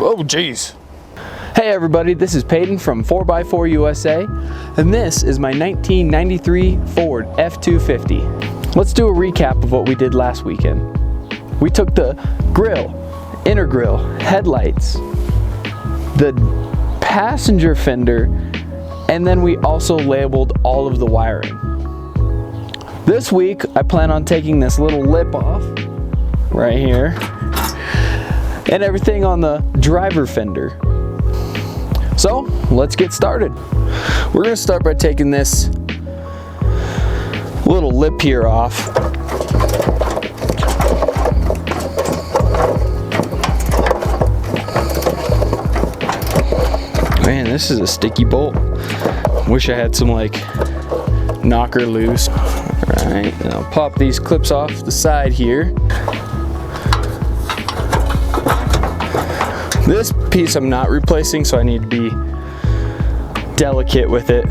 Oh geez. Hey everybody, this is Peyton from 4x4 USA, and this is my 1993 Ford F-250. Let's do a recap of what we did last weekend. We took the grill, inner grill, headlights, the passenger fender, and then we also labeled all of the wiring. This week, I plan on taking this little lip off, right here, and everything on the driver fender. So, let's get started. We're gonna start by taking this little lip here off. Man, this is a sticky bolt. Wish I had some like knocker loose. All right, and I'll pop these clips off the side here. This piece I'm not replacing, so I need to be delicate with it.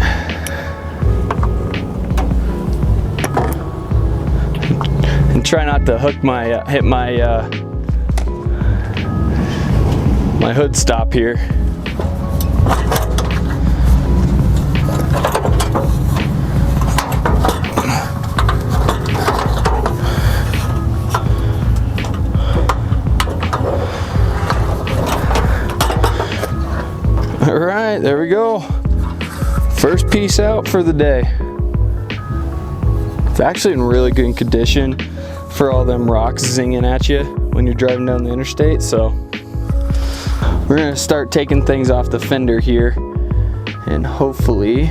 And try not to hook my, hit my, my hood stop here. All right, there we go. First piece out for the day. It's actually in really good condition for all them rocks zinging at you when you're driving down the interstate. So we're gonna start taking things off the fender here, and hopefully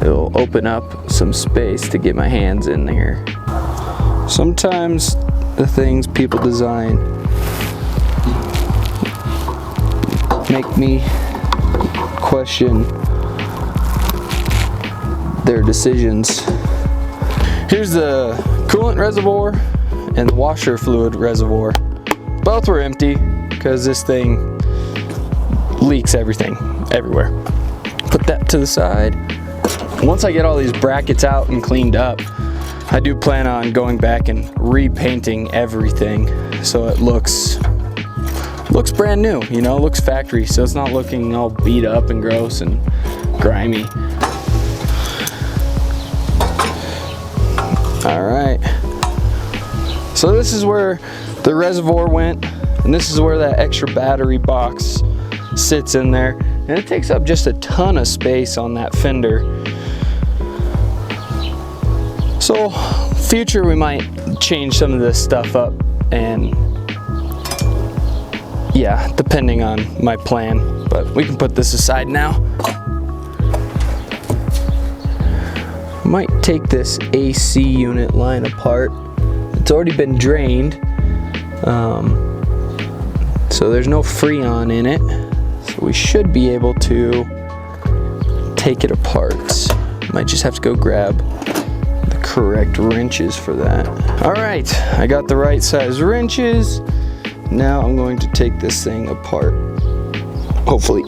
it'll open up some space to get my hands in there. Sometimes the things people design make me question their decisions. Here's the coolant reservoir and the washer fluid reservoir. Both were empty because this thing leaks everything everywhere. Put that to the side. Once I get all these brackets out and cleaned up, I do plan on going back and repainting everything so it looks brand new, you know, looks factory, so it's not looking all beat up and gross and grimy. All right, so this is where the reservoir went, and this is where that extra battery box sits in there, and it takes up just a ton of space on that fender. So future we might change some of this stuff up, and yeah, depending on my plan, but we can put this aside now. Might take this AC unit line apart. It's already been drained, so there's no Freon in it, so we should be able to take it apart. Might just have to go grab the correct wrenches for that. All right, I got the right size wrenches. Now I'm going to take this thing apart, hopefully.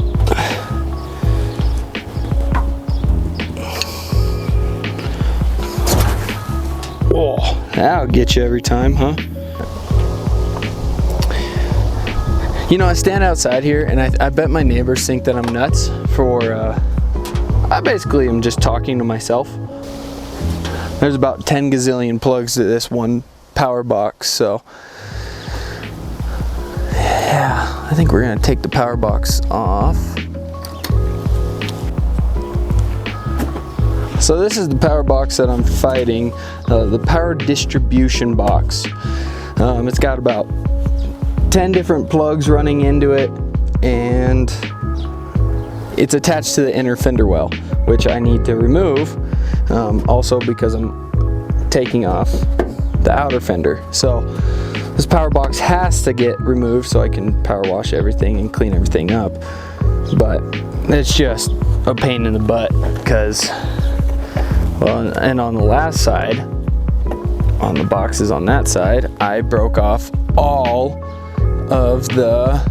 Oh, that'll get you every time, huh? You know, I stand outside here and I bet my neighbors think that I'm nuts for, I basically am just talking to myself. There's about 10 gazillion plugs to this one power box, so yeah, I think we're gonna take the power box off. So this is the power box that I'm fighting, the power distribution box. It's got about 10 different plugs running into it, and it's attached to the inner fender well, which I need to remove, also because I'm taking off the outer fender. So this power box has to get removed so I can power wash everything and clean everything up. But it's just a pain in the butt because, well, and on the last side, on the boxes on that side, I broke off all of the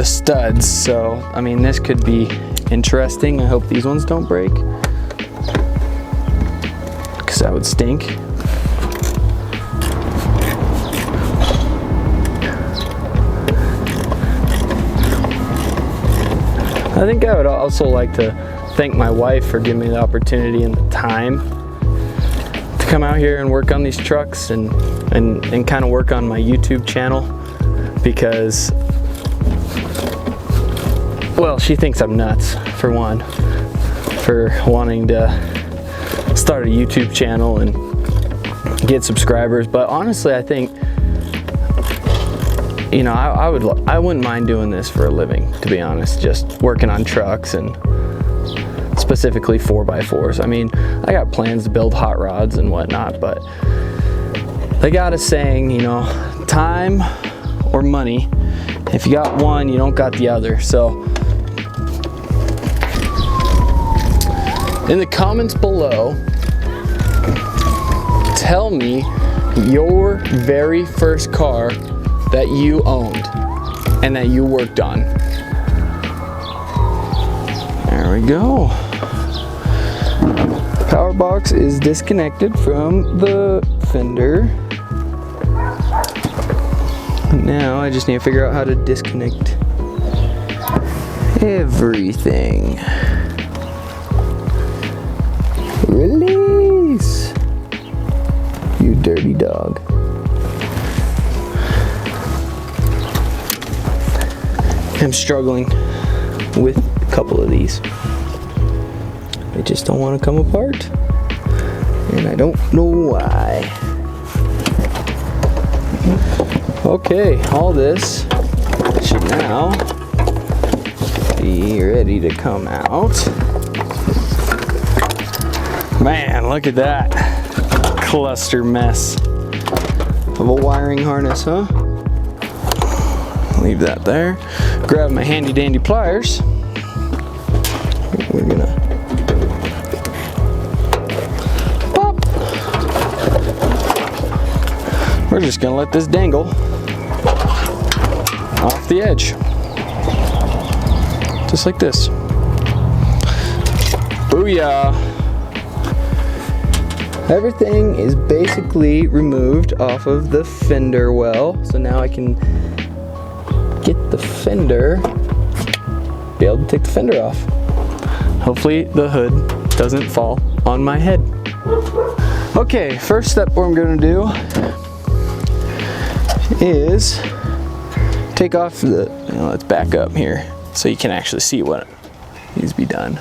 studs. So, I mean, this could be interesting. I hope these ones don't break, because that would stink. I think I would also like to thank my wife for giving me the opportunity and the time to come out here and work on these trucks and kind of work on my YouTube channel, because, well, she thinks I'm nuts, for one, for wanting to start a YouTube channel and get subscribers. But honestly, I think, you know, I wouldn't mind doing this for a living, to be honest, just working on trucks and specifically 4x4s. I mean, I got plans to build hot rods and whatnot, but they got a saying, you know, time or money, if you got one, you don't got the other. So in the comments below, tell me your very first car that you owned and that you worked on. There we go. Power box is disconnected from the fender. Now I just need to figure out how to disconnect everything. Release, you dirty dog. I'm struggling with a couple of these. They just don't want to come apart, and I don't know why. Okay, all this should now be ready to come out. Man, look at that cluster mess of a wiring harness, huh? Leave that there. Grab my handy dandy pliers. We're gonna pop. We're just gonna let this dangle off the edge, just like this. Booyah! Everything is basically removed off of the fender well, so now I can get the fender, be able to take the fender off. Hopefully the hood doesn't fall on my head. Okay, first step what I'm gonna do is take off the, let's back up here so you can actually see what needs to be done.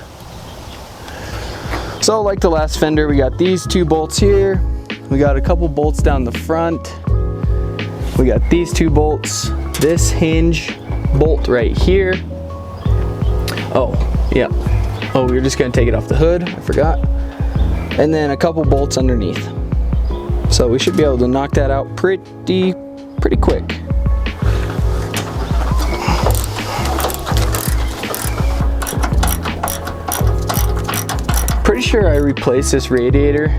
So like the last fender, we got these two bolts here. We got a couple bolts down the front. We got these two bolts, this hinge bolt right here. Oh, yeah. Oh, we're just gonna take it off the hood, I forgot. And then a couple bolts underneath. So we should be able to knock that out pretty quick. Pretty sure I replaced this radiator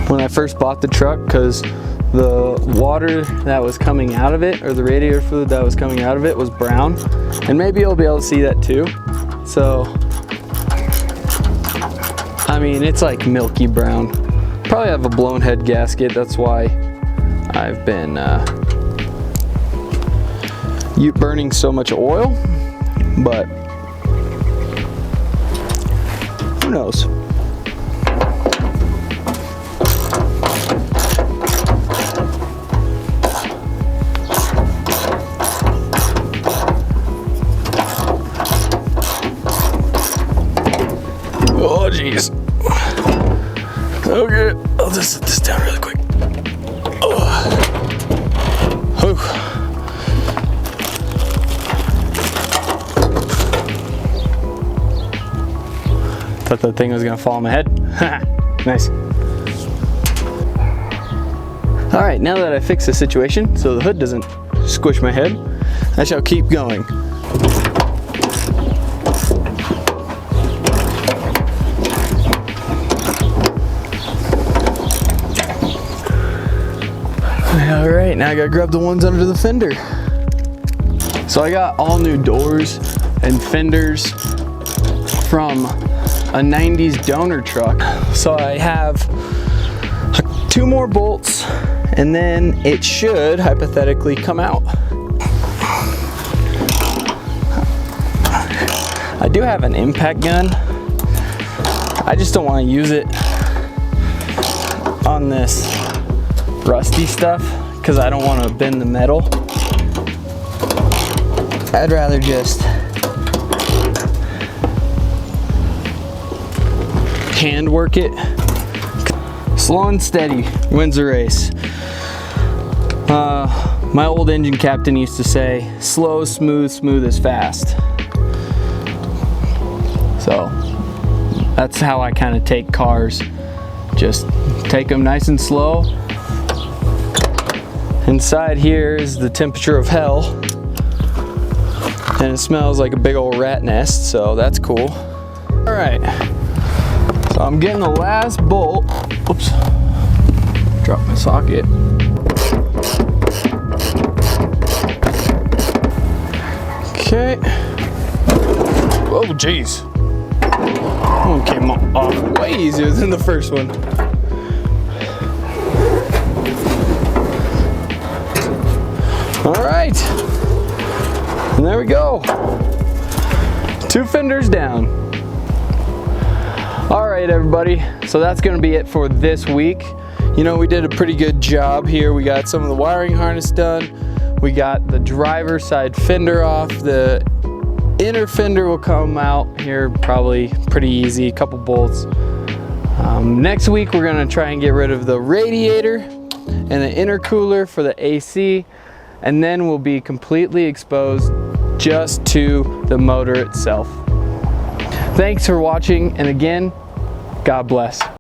when I first bought the truck, because the water that was coming out of it, or the radiator fluid that was coming out of it, was brown. And maybe you'll be able to see that too. So, I mean, it's like milky brown. Probably have a blown head gasket, that's why I've been burning so much oil, but who knows? Oh jeez. Okay, I'll just set this down really quick. Thought that thing was gonna fall on my head. Nice. All right, now that I fixed the situation so the hood doesn't squish my head, I shall keep going. All right, now I gotta grab the ones under the fender. So I got all new doors and fenders from a 90s donor truck. So I have 2 more bolts and then it should hypothetically come out. I do have an impact gun. I just don't want to use it on this rusty stuff because I don't want to bend the metal. I'd rather just hand work it. Slow and steady wins the race. My old engine captain used to say, slow, smooth, smooth is fast. So that's how I kind of take cars. Just take them nice and slow. Inside here is the temperature of hell. And it smells like a big old rat nest, so that's cool. All right, so I'm getting the last bolt. Oops, dropped my socket. Okay. Oh, geez. That one came off way easier than the first one. All right. And there we go. 2 fenders down. All right, everybody. So that's gonna be it for this week. You know, we did a pretty good job here. We got some of the wiring harness done. We got the driver's side fender off. The inner fender will come out here probably pretty easy, a couple bolts. Next week, we're gonna try and get rid of the radiator and the intercooler for the AC. And then we'll be completely exposed just to the motor itself. Thanks for watching, and again, God bless.